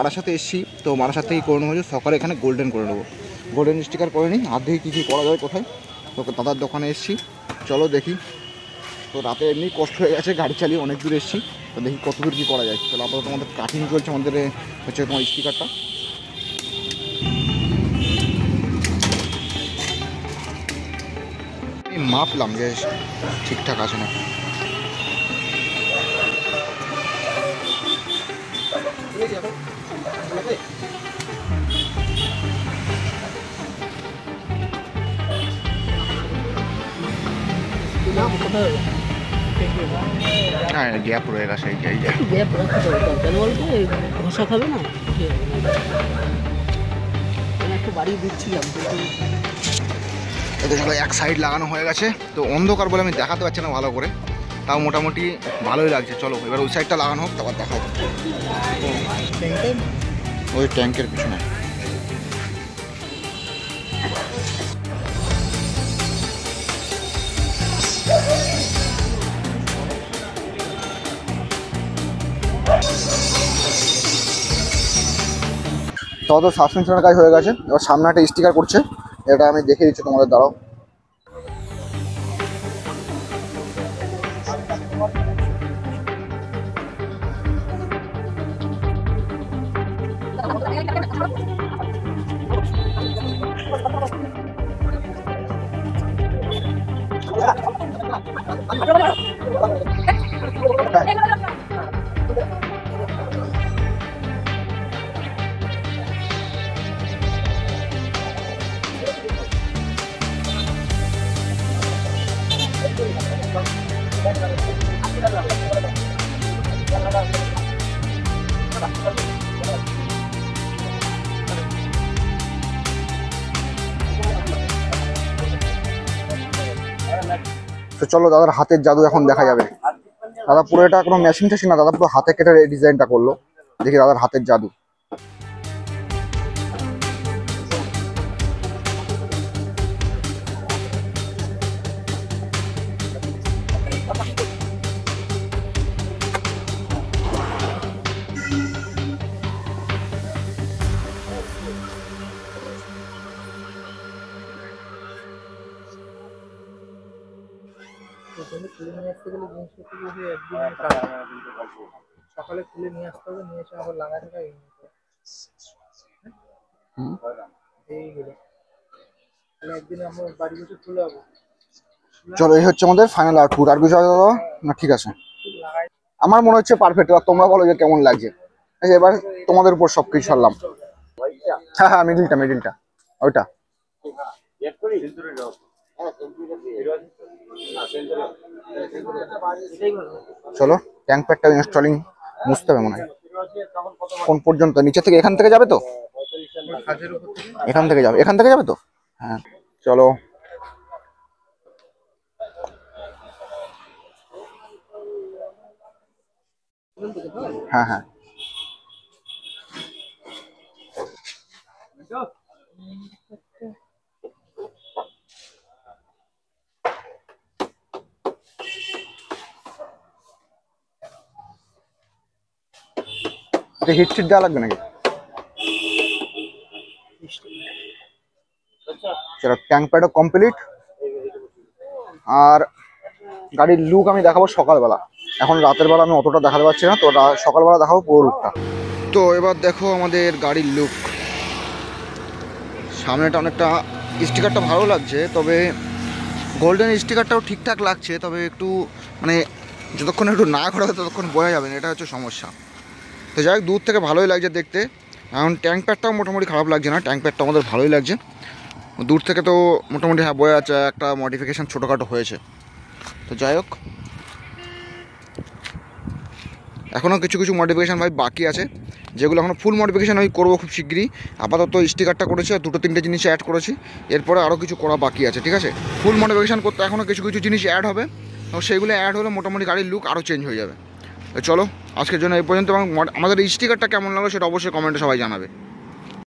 বারাসাতে এসেছি, তো বারাসাত থেকে করে নেবো সকালে এখানে গোল্ডেন করে নেবো। গোল্ডেন স্টিকার করে নিই, আর দেখি কী করা যায় কোথায়। তো দাদার দোকানে এসেছি, চলো দেখি। তো রাতে এমনি কষ্ট হয়ে গেছে, গাড়ি চালিয়ে অনেক দূর এসেছি, তো দেখি কত দূর কী করা যায়। তাহলে আপাতত আমাদের কাটিং চলছে, আমাদের হচ্ছে তোমার স্টিকারটা। মাপলাম যে ঠিকঠাক আছে না। হ্যাঁ, গ্যাপ রয়ে গেছে, এই গ্যাপ ঘষা খাবে না, একটু বাড়িয়ে দিচ্ছিলাম। এক সাইড লাগানো হয়ে গেছে, তো অন্ধকার বলে আমি দেখাতে পারছি না ভালো করে, তাও মোটামুটি ভালোই লাগছে। চলো এবার ওই সাইডটা লাগানো হোক, তারপর দেখা যাবে। ওই ট্যাঙ্কের পিছনে তত সাসপেনশনের কাজ হয়ে গেছে। এবার সামনে একটা স্টিকার করছে, এটা আমি দেখে দিচ্ছি তোমাদের, দাঁড়াও। তো চলো দাদার হাতের জাদু এখন দেখা যাবে। দাদা পুরো এটা কোনো মেশিন টেশিন না, দাদা পুরো হাতে কেটে ডিজাইনটা করলো। দেখি দাদার হাতের জাদু। খুলে নিয়ে আসতে গেলে জিনিসপত্রগুলো একদিন সকালে খুলে নিয়ে আসতে হবে, নিয়ে এসে আবার লাগাতে হবে এইগুলো। তাহলে একদিন আমরা বাড়ি বসে খুলে যাবো। চলো এই হচ্ছে আমাদের ফাইনাল আউটপুট। আর কিছু দাদা না? ঠিক আছে, আমার মনে হচ্ছে পারফেক্ট। এবার তোমরা বলো যে কেমন লাগছে। এবার তোমাদের উপর সবকিছু ছাড়লাম। হ্যাঁ হ্যাঁ, মিডিলটা ওইটা। চলো ট্যাঙ্ক প্যাডটা ইনস্টলিং মুছতে হবে মনে হয়। কোন পর্যন্ত? নিচে থেকে, এখান থেকে যাবে তো? এখান থেকে যাবে তো? হ্যাঁ চলো। হ্যাঁ হ্যাঁ, হিট সিট দেওয়া লাগবে নাকি? চলো ট্যাঙ্ক প্যাডও কমপ্লিট। আর গাড়ির লুক আমি দেখাবো সকালবেলা, এখন রাতের বেলা আমি অতটা দেখাতে পারছি না, তো সকালবেলা দেখাবো পুরো লুকটা। তো এবার দেখো আমাদের গাড়ির লুক। সামনেটা অনেকটা স্টিকারটা ভালো লাগছে, তবে গোল্ডেন স্টিকারটাও ঠিকঠাক লাগছে, তবে একটু মানে যতক্ষণ একটু না করা হয় ততক্ষণ বোঝা যাবে না, এটা হচ্ছে সমস্যা। তো যাই হোক, দূর থেকে ভালোই লাগছে দেখতে। এখন ট্যাঙ্ক প্যাডটাও মোটামুটি খারাপ লাগছে না, ট্যাঙ্ক প্যাডটা আমাদের ভালোই লাগছে দূর থেকে। তো মোটামুটি হ্যাঁ বোঝা যাচ্ছে একটা মডিফিকেশান ছোটোখাটো হয়েছে। তো যাই হোক, এখনও কিছু কিছু মডিফিকেশান ভাই বাকি আছে, যেগুলো এখনও ফুল মডিফিকেশান আমি করবো খুব শীঘ্রই। আপাতত স্টিকারটা করেছি আর দুটো তিনটে জিনিস অ্যাড করেছি, এরপরে আরও কিছু করা বাকি আছে। ঠিক আছে, ফুল মডিফিকেশান করতে এখনও কিছু কিছু জিনিস অ্যাড হবে, এবং সেইগুলো অ্যাড হলে মোটামুটি গাড়ির লুক আরও চেঞ্জ হয়ে যাবে। চলো আজকের জন্য এই পর্যন্ত। এবং আমাদের এই স্টিকারটা কেমন লাগলো সেটা অবশ্যই কমেন্টে সবাই জানাবে।